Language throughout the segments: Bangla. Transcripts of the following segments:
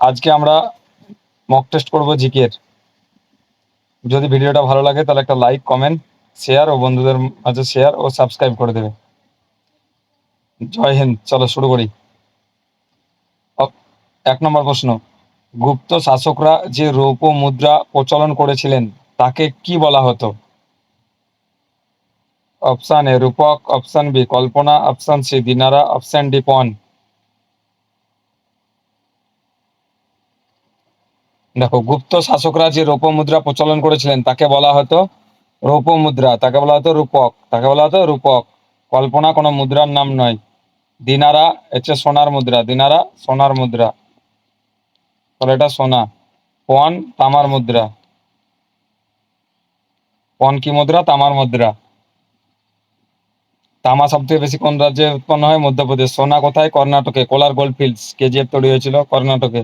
আজকে আমরা মক টেস্ট করব জিকের। যদি ভিডিওটা ভালো লাগে তাহলে একটা লাইক, কমেন্ট, শেয়ার ও বন্ধুদের মাঝে শেয়ার ও সাবস্ক্রাইব করে দেবে। জয় হিন্দ। চলো শুরু করি। 1 নম্বর প্রশ্ন, গুপ্ত শাসকরা যে রৌপ্য মুদ্রা প্রচলন করেছিলেন তাকে কি বলা হতো? অপশন এ রূপক, অপশন বি কল্পনা, অপশন সি দিনারা, অপশন ডি পণ। দেখো, গুপ্ত শাসকরা যে রৌপ্য মুদ্রা প্রচলন করেছিলেন তাকে বলা হতো রৌপ্য মুদ্রা, তাকে বলা হতো রূপক, তাকে বলা হতো রূপক। কল্পনা কোনো মুদ্রার নাম নয়। দিনারা হচ্ছে সোনার মুদ্রা, দিনারা সোনার মুদ্রা, তাহলে এটা সোনা। পণ তামার মুদ্রা, পণ কি মুদ্রা? তামার মুদ্রা। তামা সবথেকে বেশি কোন রাজ্যে উৎপন্ন হয়? মধ্যপ্রদেশ। সোনা কোথায়? কর্ণাটকে। কোলার গোল্ড ফিল্ডস, কেজিএফ তৈরি হয়েছিল কর্ণাটকে।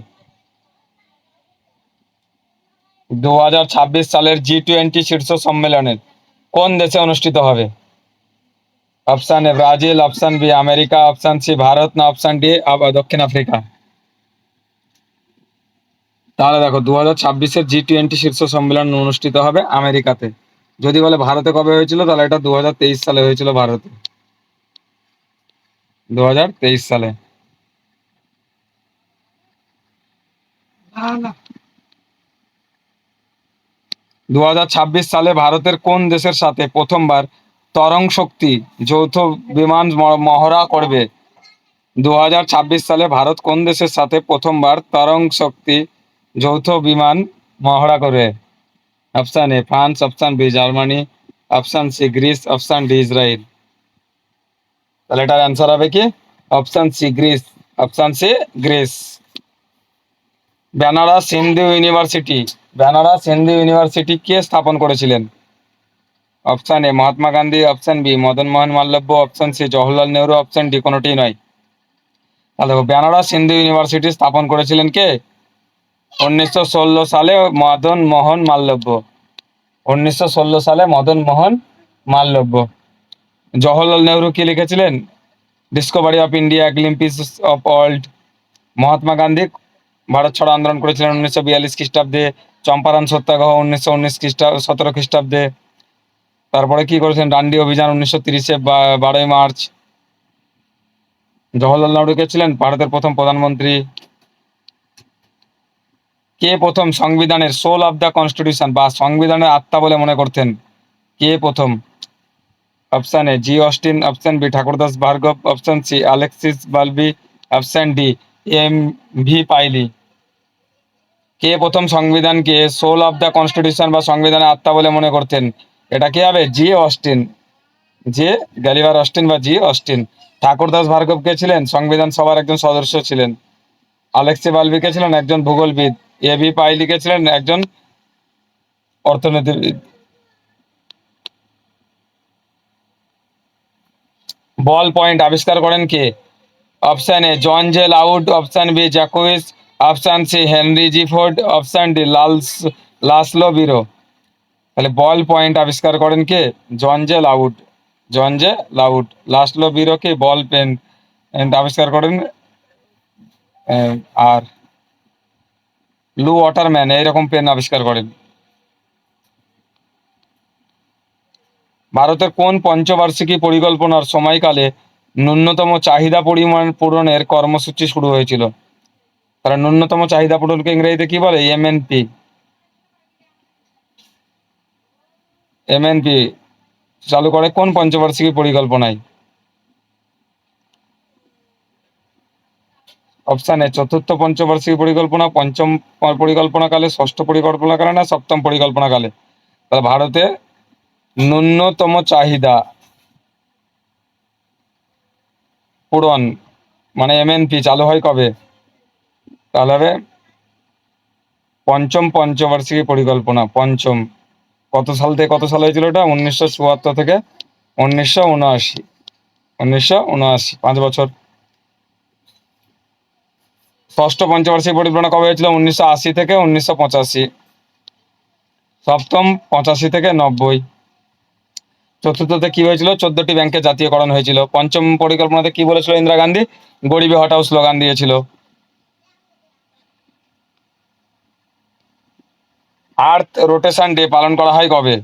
2026 সালের G20 শীর্ষ সম্মেলনের কোন দেশে অনুষ্ঠিত হবে? Option A Brazil, option B America, option C Bharat, না অপশন ডি দক্ষিণ আফ্রিকা। তাহলে দেখো, 2026-এর G20 শীর্ষ সম্মেলন অনুষ্ঠিত হবে আমেরিকাতে। যদি বলে ভারতে কবে হয়েছিল, তাহলে এটা 2023 সালে হয়েছিল ভারতে। 2023 সালে। 2026 সালে ভারতের কোন দেশের সাথে প্রথমবার তরং শক্তি যৌথ বিমান মহড়া করবে? 2026 সালে ভারত কোন দেশের সাথে প্রথমবার তরং শক্তি যৌথ বিমান মহড়া করবে? Option A France, option B Germany, option C Greece, option D Israel. তাহলে এটার অ্যান্সার হবে কি? Option C Greece, option C Greece. Banaras Hindu university, Banaras Hindu university কে স্থাপন করেছিলেন? Option A Mahatma Gandhi, option B Madan Mohan Malaviya, option C Jawaharlal Nehru, option D কোনোটি নয়। তাহলে দেখো, বেনারস হিন্দু ইউনিভার্সিটি স্থাপন করেছিলেন কে? 1916 সালে মদন মোহন মালব্য। 1916 সালে মদন মোহন মালব্য। জওহরলাল নেহরু কি লিখেছিলেন? Discovery of India, গ্লিম্পিস of world. Mahatma Gandhi Bharat ছাড়ো আন্দোলন করেছিলেন 1942 খ্রিস্টাব্দে। চম্পারণ সত্যাগ্রহ 1919 খ্রিস্টাব্দে, 17 খ্রিস্টাব্দে। তারপরে কি করেছেন? ডান্ডি অভিযান 1930-এ 12ই মার্চ। জওহরলাল নেহরু কে ছিলেন ভারতের প্রথম প্রধানমন্ত্রী। কে প্রথম সংবিধানের সোল অফ দ্য কনস্টিটিউশন বা সংবিধানের আত্মা বলে মনে করতেন? কে প্রথম? Option A G Austin, option B Thakurdas Bhargava, option C Alexis Balby, option D M V Pylee. কে প্রথম সংবিধানকে সোল অফ দ্য কনস্টিটিউশন বা সংবিধানের আত্মা বলে মনে করতেন? এটা কে হবে? জি অস্টিন, যে গ্যালিভার অস্টিন বা জি অস্টিন। ঠাকুরদাস ভার্গব কে ছিলেন? সংবিধান সভার একজন সদস্য ছিলেন। আলেক্সি বালবি কে ছিলেন? একজন ভূগোলবিদ। এ ভি পাইলি কে ছিলেন? একজন অর্থনীতিবিদ। বল পয়েন্ট আবিষ্কার করেন কে? Option A John J Loud, option B Jacques, option C Henry G Ford, option D Laszlo Biro. তাহলে বল পয়েন্ট আবিষ্কার করেন কে? John J Loud, John J Loud. Laszlo Biro কে বল পেন আবিষ্কার করেন। আর লু ওয়াটারম্যান এইরকম পেন আবিষ্কার করেন। ভারতের কোন পঞ্চবার্ষিকী পরিকল্পনার সময়কালে ন্যূনতম চাহিদা পরিমাণ পূরণের কর্মসূচি শুরু হয়েছিল? তারা ন্যূনতম চাহিদা পূরণকে ইংরেজিতে কি বলে? এমএনপি। এমএনপি চালু করে কোন পঞ্চবার্ষিকী পরিকল্পনায়? অপশন এ চতুর্থ পঞ্চবার্ষিকী পরিকল্পনা, পঞ্চম পরিকল্পনাকালে, ষষ্ঠ পরিকল্পনাকালে, না সপ্তম পরিকল্পনাকালে। তাহলে ভারতে ন্যূনতম চাহিদা পূরণ মানে এমএনপি চালু হয় কবে? তাহলে হবে পঞ্চম পঞ্চবার্ষিকী পরিকল্পনা, পঞ্চম। কত সাল থেকে কত সাল হয়েছিল এটা? 1974 থেকে 1979। 1979, 5 বছর। ষষ্ঠ পঞ্চবার্ষিকী পরিকল্পনা কবে হয়েছিল? 1980 থেকে 1985। সপ্তম 85 থেকে 90। চতুর্থতে কি হয়েছিল? 14টি ব্যাংকের জাতীয়করণ হয়েছিল। পঞ্চম পরিকল্পনাতে কি বলেছিল ইন্দিরা গান্ধী? গরিবি হটাও স্লোগান দিয়েছিল। আর্থ রোটেশন ডে পালন করা হয় কবে?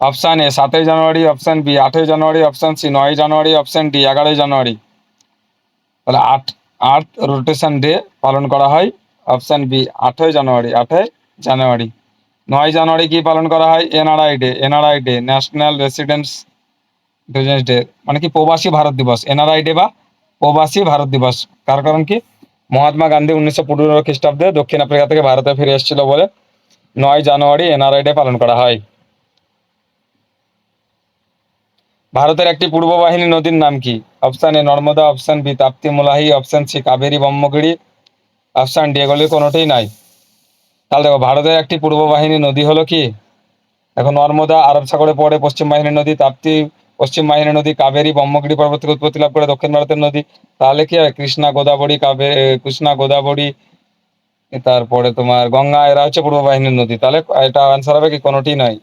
অপশান এ 7ই জানুয়ারি, অপশান বি 8ই জানুয়ারি, অপশান সি 9ই জানুয়ারি, অপশান ডি 11ই জানুয়ারি। তাহলে আর্থ রোটেশন ডে পালন করা হয় অপশান বি 8ই জানুয়ারি, 8ই জানুয়ারি। 9ই জানুয়ারি কি পালন করা হয়? NRI day, national residence day, মানে কি প্রবাসী ভারত দিবস, এনআরআই ডে বা প্রবাসী ভারত দিবস। কার কারণ কি? মহাত্মা গান্ধী 1915 খ্রিস্টাব্দে দক্ষিণ আফ্রিকা থেকে ভারতে ফিরে এসেছিল বলে 9ই জানুয়ারি এনআরআই ডে পালন করা হয়। ভারতের একটি পূর্ব বাহিনী নদীর নাম কি? Option A Narmada, option B Tapti মোলাহি, option C Kaveri Brahmagiri, option D এগুলির কোনোটিই নাই। তাহলে দেখো ভারতের একটি পূর্ব বাহিনী নদী হলো কি? এখন নর্মদা আরব সাগরে পড়ে, পশ্চিম বাহিনী নদী, তাপ্তি পশ্চিম বাহিনী নদী, কাবেরী ব্রহ্মগিরি পর্বত থেকে উৎপত্তি লাভ করে দক্ষিণ ভারতের নদী। তাহলে কি হয়? কৃষ্ণা গোদাবরী, তারপরে তোমার গঙ্গা, এরা হচ্ছে পূর্ব বাহিনীর নদী। তাহলে এটা আনসার হবে কি? কোনোটি নয়।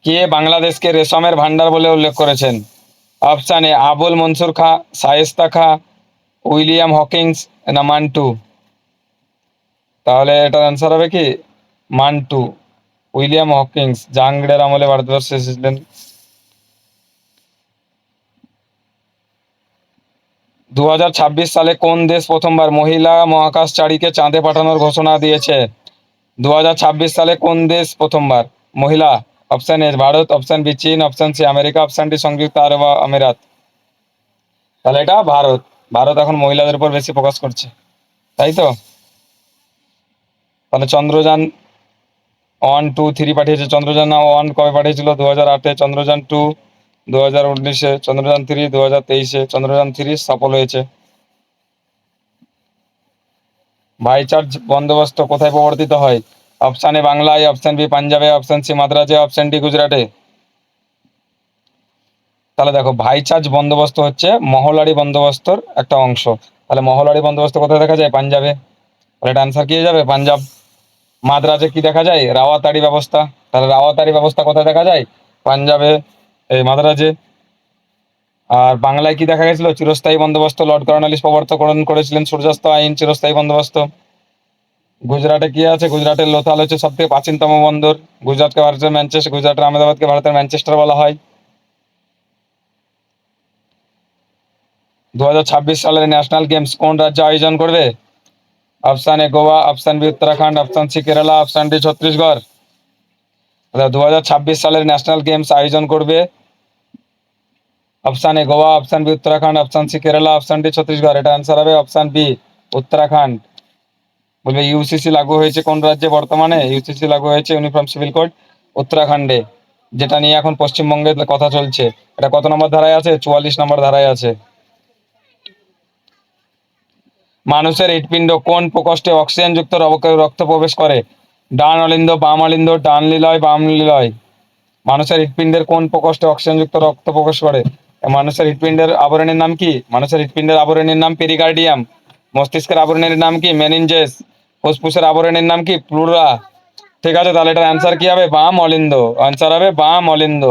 কে বাংলাদেশকে রেশমের ভান্ডার বলে উল্লেখ করেছেন? অপশান এ আবুল মনসুর খা, শায়েস্তা খা, উইলিয়াম হকিংস না মান্টু। তাহলে এটার অ্যান্সার হবে কি? মান্টু। উইলিয়াম হকিংস জাহাঙ্গীরের আমলে ভারতবর্ষে এসেছিলেন। 2026 সালে কোন দেশ প্রথমবার মহিলা মহাকাশচারীকে চাঁদে পাঠানোর ঘোষণা দিয়েছে? 2026 সালে কোন দেশ প্রথমবার মহিলা? Option A Bharat, option B চীন, option C America, option D সংযুক্ত আরব আমিরাত। তাহলে এটা ভারত। ভারত এখন মহিলাদের উপর বেশি ফোকাস করছে, তাই তো? তাহলে চন্দ্রযান 1, 2, 3 পাঠিয়েছে। চন্দ্রযান 1 কবে পাঠিয়েছিল? 2008-এ। চন্দ্রযান 2 2019-এ। চন্দ্রযান 3 2023-এ। চন্দ্রযান 3 সফল হয়েছে। ভাইচার্জ বন্দোবস্ত কোথায় প্রবর্তিত হয়? অপশান এ বাংলায়, অপশান বি পাঞ্জাবে, অপশান সি মাদ্রাজে, অপশান ডি গুজরাটে। তাহলে দেখো ভাইচার্জ বন্দোবস্ত হচ্ছে মহলারি বন্দোবস্তর একটা অংশ। তাহলে মহলারি বন্দোবস্ত কোথায় দেখা যায়? পাঞ্জাবে। তাহলে এটা আনসার কি হয়ে যাবে? পাঞ্জাব। মাদ্রাজে কি দেখা যায়? রাওয়াতারি ব্যবস্থা। তাহলে রাওয়াতারি ব্যবস্থা কোথায় দেখা যায়? পাঞ্জাবে, এই মাদ্রাজে। আর বাংলায় কি দেখা গেছিল? চিরস্থায়ী বন্দোবস্ত, লর্ড কর্নওয়ালিস প্রবর্তন করেছিলেন সূর্যাস্ত আইন, চিরস্থায়ী বন্দোবস্ত। গুজরাটে কি আছে? গুজরাটের লোথাল হচ্ছে সব থেকে প্রাচীনতম বন্দর। গুজরাটের আহমেদাবাদকে ভারতের ম্যানচেস্টার বলা হয়। 2026 সালের ন্যাশনাল গেমস কোন রাজ্য আয়োজন করবে? Option A Goa, option B Uttarakhand, option C Kerala, option D Chhattisgarh. 2026 সালের ন্যাশনাল গেমস আয়োজন করবে option A Goa, option B Uttarakhand, option C Kerala, option D Chhattisgarh. এটা আনসার হবে অপশান বি উত্তরাখণ্ড। বলবে ইউসিসি লাগু হয়েছে কোন রাজ্যে বর্তমানে? ইউসিসি লাগু হয়েছে ইউনিফর্ম সিভিল কোড উত্তরাখণ্ডে, যেটা নিয়ে এখন পশ্চিমবঙ্গে কথা চলছে। এটা কত নম্বর ধারায় আছে? 44 নম্বর ধারায় আছে। মানুষের হৃৎপিণ্ড কোন প্রকোষ্ঠে অক্সিজেনযুক্ত রক্ত প্রবেশ করে? ডান অলিন্দ, বাম অলিন্দ, ডান লিলয়, বাম লিলয়। মানুষের হৃৎপিণ্ডের কোন প্রকোষ্ঠে অক্সিজেনযুক্ত রক্ত প্রবেশ করে? মানুষের হৃৎপিণ্ডের আবরণীর নাম কি? মানুষের হৃৎপিণ্ডের আবরণীর নাম পেরিকার্ডিয়াম। মস্তিষ্কের আবরণীর নাম কি? মেনিনজেস। ফুসফুসের আবরণীর নাম কি? প্লুরা। ঠিক আছে, তাহলে এটার অ্যান্সার কি হবে? বাম অলিন্দ। অ্যান্সার হবে বাম অলিন্দ।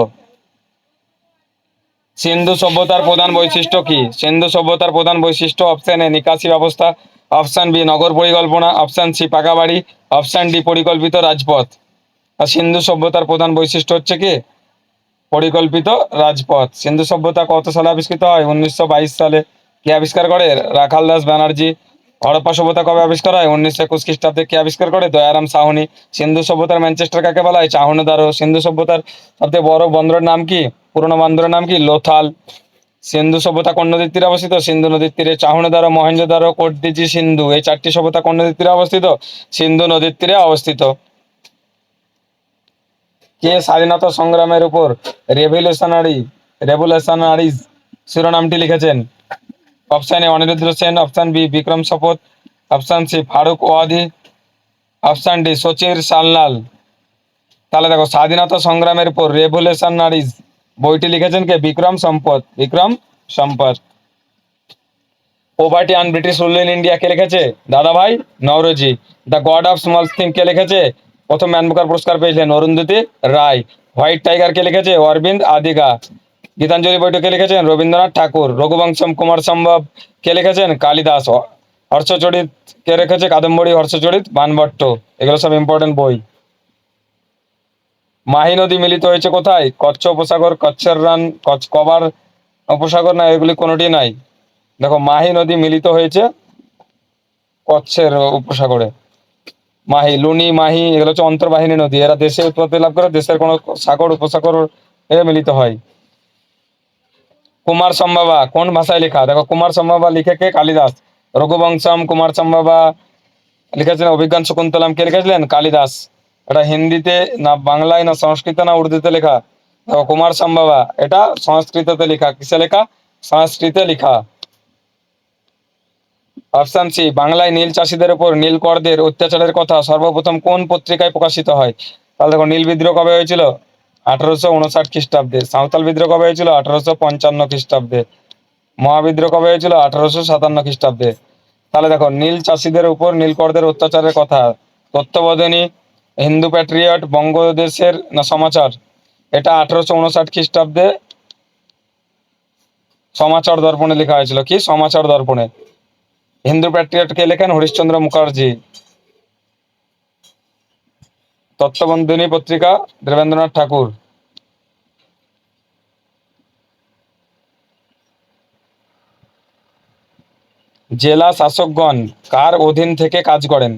সিন্ধু সভ্যতার প্রধান বৈশিষ্ট্য কি? সিন্ধু সভ্যতার প্রধান বৈশিষ্ট্য অপশন এ নিকাশি ব্যবস্থা, অপশন বি নগর পরিকল্পনা, অপশন সি পাকা বাড়ি, অপশন ডি পরিকল্পিত রাজপথ। আর সিন্ধু সভ্যতার প্রধান বৈশিষ্ট্য হচ্ছে কি? পরিকল্পিত রাজপথ। সিন্ধু সভ্যতা কত সালে আবিষ্কৃত হয়? 1922 সালে। কে আবিষ্কার করে? রাখাল দাস ব্যানার্জি। হরপ্পা সভ্যতা কবে আবিষ্কার হয়? 1921 খ্রিস্টাব্দে। কে আবিষ্কার করে? দয়ারাম সাহনি। সিন্ধু সভ্যতার ম্যানচেস্টার কাকে বলা হয়? চাহনুদারো। সিন্ধু সভ্যতার সবথেকে বড় বন্দরের নাম কি? পুরোনো বন্দরের নাম কি? লোথাল। সিন্ধু সভ্যতা কোন নদীর তীরে অবস্থিত? সিন্ধু নদীর তীরে। চাহনুদারো, মহেঞ্জোদারো, কোটডিজি, সিন্ধু, এই চারটি সভ্যতা কোন নদীর তীরে অবস্থিত? সিন্ধু নদীর তীরে অবস্থিত। কে স্বাধীনতা সংগ্রামের উপর রেভলিউশনারিজ শিরোনামটি লিখেছেন? Option A Anirudh Sen, option B Vikram Sampath, option C ফারুক ওয়াদি, অপশন ডি সচির সালনাল। তাহলে দেখো স্বাধীনতা সংগ্রামের উপর রেভলিউশনারিজ বইটি লিখেছেন কে? Vikram Sampath. Vikram Sampath. Poverty and British rule in India কে লিখেছে? Dadabhai Naoroji. The god of small thing কে লিখেছে? প্রথম ম্যান বুকার পুরস্কার পেয়েছিলেন অরুন্ধতী রায়। হোয়াইট টাইগার কে লিখেছে? অরবিন্দ আদিগা। গীতাঞ্জলি বইটি কে লিখেছেন? রবীন্দ্রনাথ ঠাকুর। রঘুবংশম কুমার সম্ভব কে লিখেছেন? কালিদাস। হর্ষচরিত কে রেখেছে? কাদম্বরী, হর্ষচরিত, বানভট্ট। এগুলো সব ইম্পর্টেন্ট বই। মাহি নদী মিলিত হয়েছে কোথায়? কচ্ছ উপসাগর, কচ্ছের রান, কবার উপসাগর, না এগুলি কোনোটি নাই। দেখো, মাহি নদী মিলিত হয়েছে কচ্ছের উপসাগরে। মাহি, লুনি, মাহি এগুলো হচ্ছে অন্তর্বাহিনী নদী। এরা দেশে উৎপত্তি লাভ করে, দেশের কোনো সাগর উপসাগর এ মিলিত হয়। কুমার সম্ভবা কোন ভাষায় লেখা? দেখো, কুমার সম্ভবা লিখে কে? কালিদাস। রঘুবংশম, কুমার সম্ভবা লিখেছিলেন। অভিজ্ঞান শকুন্তলম কে লিখেছিলেন? কালিদাস। এটা হিন্দিতে না বাংলায় না সংস্কৃত না উর্দুতে লেখা? দেখো, কুমার সম্ভবা এটা সংস্কৃততে লেখা। কিসে লেখা? সংস্কৃতে লেখা। অপশন সি, বাংলায় নীল চাষীদের উপর নীলকরদের অত্যাচারের কথা সর্বপ্রথম কোন পত্রিকায় প্রকাশিত হয়? তাহলে দেখো, নীল বিদ্রোহ কবে হয়েছিল? 1859 খ্রিস্টাব্দে। সাঁওতাল বিদ্রোহ কবে হয়েছিল? 1855 খ্রিস্টাব্দে। মহাবিদ্রোহ কবে হয়েছিল? 1857 খ্রিস্টাব্দে। তাহলে দেখো, নীল চাষীদের উপর নীলকরদের অত্যাচারের কথা তত্ত্ববোধিনী, হিন্দু প্যাট্রিয়ট, বঙ্গদেশের না সমাচার? এটা 1859 খ্রিস্টাব্দে সমাচার দর্পণে লেখা হয়েছিল। কি? সমাচার দর্পণে। হিন্দু প্যাট্রিয়ট কে লেখেন? হরিশ্চন্দ্র মুখার্জি। তত্ত্ববোধিনী পত্রিকা দেবেন্দ্রনাথ ঠাকুর। জেলা শাসকগণ কার অধীন থেকে কাজ করেন?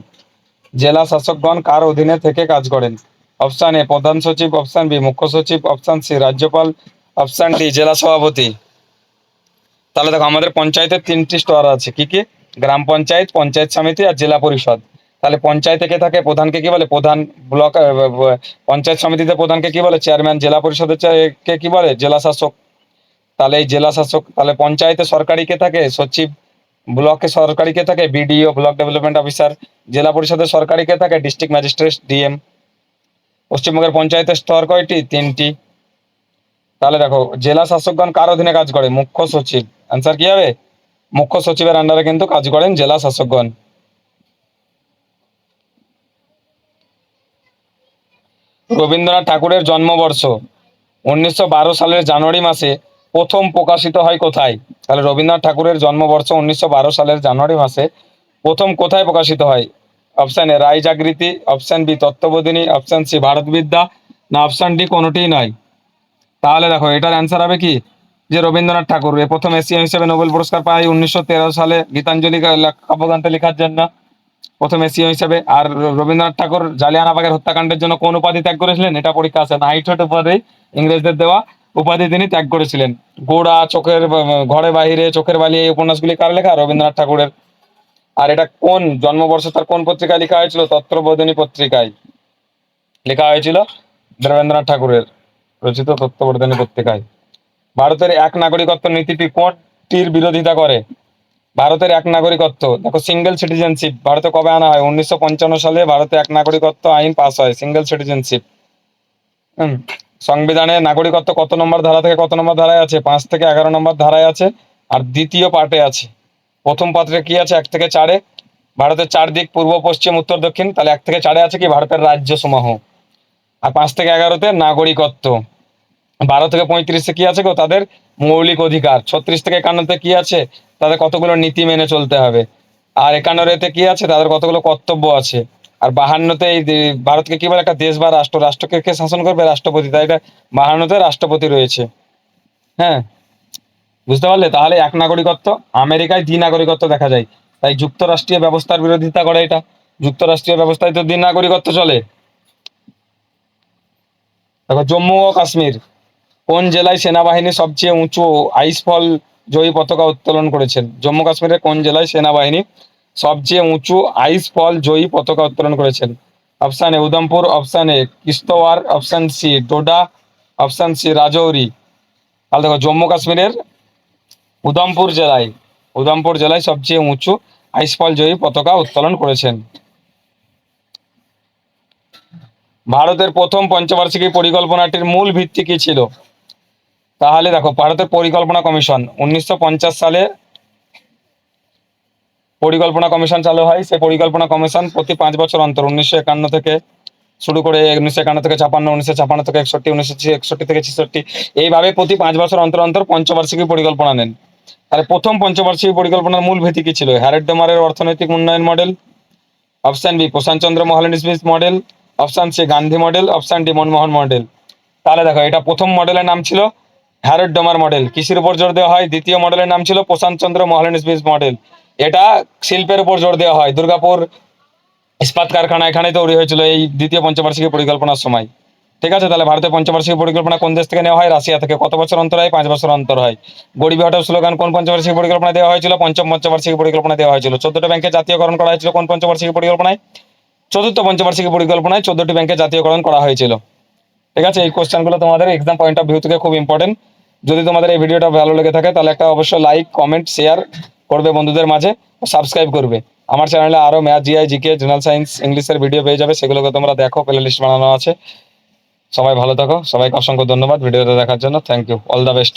জেলা শাসকগণ কার অধীনে থেকে কাজ করেন? অপশন এ প্রধান সচিব, অপশন বি মুখ্য সচিব, অপশন সি রাজ্যপাল, অপশন ডি জেলা সভাপতি। তাহলে দেখো, আমাদের পঞ্চায়েতের তিনটি স্তর আছে। কি কি? গ্রাম পঞ্চায়েত, পঞ্চায়েত সমিতি আর জেলা পরিষদ। তাহলে পঞ্চায়েতে কে থাকে? প্রধানকে কি বলে? প্রধান। ব্লক পঞ্চায়েত সমিতিতে প্রধানকে কি বলে? চেয়ারম্যান। জেলা পরিষদের কে কি বলে? জেলা শাসক। তাহলে এই জেলা শাসক। তাহলে পঞ্চায়েতে সরকারি কে থাকে? সচিব। ব্লকে সরকারি কে থাকে? BDO, block development officer. জেলা পরিষদের সরকারি কে থাকে? District magistrate, DM. পশ্চিমবঙ্গের পঞ্চায়েতের স্তর কয়টি? তিনটি। তাহলে দেখো, জেলা শাসকগণ কার অধীনে কাজ করে? মুখ্য সচিব। অ্যান্সার কি হবে? মুখ্য সচিবের আন্ডারে কিন্তু কাজ করেন জেলা শাসকগণ। রবীন্দ্রনাথ ঠাকুরের জন্মবর্ষ 1912 সালের জানুয়ারি মাসে প্রথম প্রকাশিত হয় কোথায়? তাহলে রবীন্দ্রনাথ ঠাকুরের জন্মবর্ষ 1912 সালের জানুয়ারি মাসে প্রথম কোথায় প্রকাশিত হয়? অপশন এ রায় জাগৃতি, option B Tattwabodhini, option C Bharat Vidya, না অপশন ডি কোনোটিই নয়। তাহলে দেখো, এটার অ্যান্সার হবে কি? যে রবীন্দ্রনাথ ঠাকুর প্রথম এশিয়ান হিসেবে নোবেল পুরস্কার পায় 1913 সালে গীতাঞ্জলি কাব্যগ্রন্থে লেখার জন্য। প্রথম এশীয় হিসেবে। আর রবীন্দ্রনাথ ঠাকুর জালিয়ানবাগের হত্যাকাণ্ডের জন্য কোন উপাধি ত্যাগ করেছিলেন? এটা পরীক্ষা আছে। নাইটহুড উপাধি, ইংরেজদের দেওয়া উপাধি তিনি ত্যাগ করেছিলেন। গোড়া, চোখের ঘরে বাহিরে, চোখের বালি এই উপন্যাসগুলি কার লেখা? রবীন্দ্রনাথ ঠাকুরের। আর এটা কোন জন্মবর্ষ তার কোন পত্রিকায় লেখা হয়েছিল? তত্ত্ববোধিনী পত্রিকায় লেখা হয়েছিল রবীন্দ্রনাথ ঠাকুরের রচিত তত্ত্ববোধিনী পত্রিকায়। ভারতের এক নাগরিকত্ব নীতিটি কোনটির বিরোধিতা করে? ভারতের এক নাগরিকত্ব, দেখো, সিঙ্গেল সিটিজেনশিপ ভারতে কবে আনা হয়? 1955 সালে ভারতে এক নাগরিকত্ব আইন পাস হয়, সিঙ্গেল সিটিজেনশিপ। সংবিধানে নাগরিকত্ব কত নম্বর ধারা থেকে কত নম্বর ধারায় আছে? 5 থেকে 11 নম্বর ধারায় আছে। আর দ্বিতীয় পার্টে আছে। প্রথম পাত্রে কি আছে? 1 থেকে 4-এ ভারতের চারদিক পূর্ব পশ্চিম উত্তর দক্ষিণ। তাহলে 1 থেকে 4-এ আছে কি? ভারতের রাজ্য সমূহ। আর 5 থেকে 11-তে নাগরিকত্ব। 12 থেকে 35-এ কি আছে গো? তাদের মৌলিক অধিকার। 36 থেকে 51-তে কি আছে? তাদের কতগুলো নীতি মেনে চলতে হবে। আর 51-এতে কি আছে? তাদের কতগুলো কর্তব্য আছে। আর 52-তে এই ভারতকে কি বলে? একটা দেশ বা রাষ্ট্র। রাষ্ট্রকে কে শাসন করবে? রাষ্ট্রপতি। তাই এটা 52-তে রাষ্ট্রপতি রয়েছে। হ্যাঁ, বুঝতে পারলে? তাহলে এক নাগরিকত্ব। আমেরিকায় দ্বি-নাগরিকত্ব দেখা যায়। তাই যুক্তরাষ্ট্রীয় ব্যবস্থার বিরোধিতা করে এটা। যুক্তরাষ্ট্রীয় ব্যবস্থায় তো দ্বি-নাগরিকত্ব চলে। দেখো, জম্মু ও কাশ্মীর কোন জেলায় সেনাবাহিনী সবচেয়ে উঁচু আইসফল জয়ী পতাকা উত্তোলন করেছেন? জম্মু কাশ্মীরের কোন জেলায় সেনাবাহিনী সবচেয়ে উঁচু আইসফল জয়ী পতাকা উত্তোলন করেছেন? Option A Udhampur, option A Kishtwar, option C Doda, option C Rajouri. তাহলে দেখো, জম্মু কাশ্মীরের উধমপুর জেলায় সবচেয়ে উঁচু আইসফল জয়ী পতাকা উত্তোলন করেছেন। ভারতের প্রথম পঞ্চবার্ষিকী পরিকল্পনাটির মূল ভিত্তি কি ছিল? তাহলে দেখো, ভারতের পরিকল্পনা কমিশন 1950 সালে পরিকল্পনা কমিশন চালু হয়। সেই পরিকল্পনা কমিশন প্রতি 5 বছর অন্তর 1951 থেকে শুরু করে 1951 থেকে 56, 1956 থেকে 61, 1961 থেকে 66 এইভাবে প্রতি 5 বছর অন্তর অন্তর পঞ্চবার্ষিকী পরিকল্পনা নেন। তাহলে প্রথম পঞ্চবার্ষিকী পরিকল্পনার মূল ভিত্তি কি ছিল? হ্যারড ডেমারের অর্থনৈতিক উন্নয়ন model, option B Prasanta Chandra Mahalanobis Smith model, option C Gandhi model, option D Manmohan model. তাহলে দেখো, এটা প্রথম মডেলের নাম ছিল হ্যারড ডেমার মডেল। কিসের উপর জোর দেওয়া হয়? দ্বিতীয় মডেলের নাম ছিল প্রশান্ত চন্দ্র মহালনোবিস স্মিথ মডেল। এটা শিল্পের উপর জোর দেওয়া হয়। দুর্গাপুর ইস্পাত কারখানা এখানে তৈরি হয়েছিল এই দ্বিতীয় পঞ্চবার্ষিকী পরিকল্পনার সময়। ঠিক আছে, তাহলে ভারতের পঞ্চবার্ষিকী পরিকল্পনা কোন দেশ থেকে নেওয়া হয়? রাশিয়া থেকে। কত বছর অন্তর হয়? 5 বছর অন্তর হয়। গরিবি হটাও স্লোগান কোন পঞ্চবার্ষিকী পরিকল্পনা দেওয়া হয়েছিল? পঞ্চম পঞ্চবার্ষিকী পরিকল্পনা দেওয়া হয়েছিল। 14টা ব্যাংকের জাতীয়করণ করা হয়েছিল কোন পঞ্চবার্ষিকী পরিকল্পনায়? চতুর্থ পঞ্চবার্ষিকী পরিকল্পনায় 14টি ব্যাংকের জাতীয়করণ করা হয়েছিল। ঠিক আছে, এই কোশ্চেনগুলো তোমাদের এক্সাম পয়েন্ট অফ ভিউ থেকে খুব ইম্পর্টেন্ট। যদি তোমাদের এই ভিডিওটা ভালো লেগে থাকে তাহলে একটা অবশ্যই লাইক, কমেন্ট, শেয়ার করবে বন্ধুদের মাঝে, সাবস্ক্রাইব করবে। আমার চ্যানেলে আরও math, GI, GK, general science, ইংলিশের ভিডিও পেয়ে যাবে, সেগুলোকে তোমরা দেখো, প্লে লিস্ট বানানো আছে। সবাই ভালো থাকো, সবাইকে অসংখ্য ধন্যবাদ ভিডিওটা দেখার জন্য। Thank you, all the best.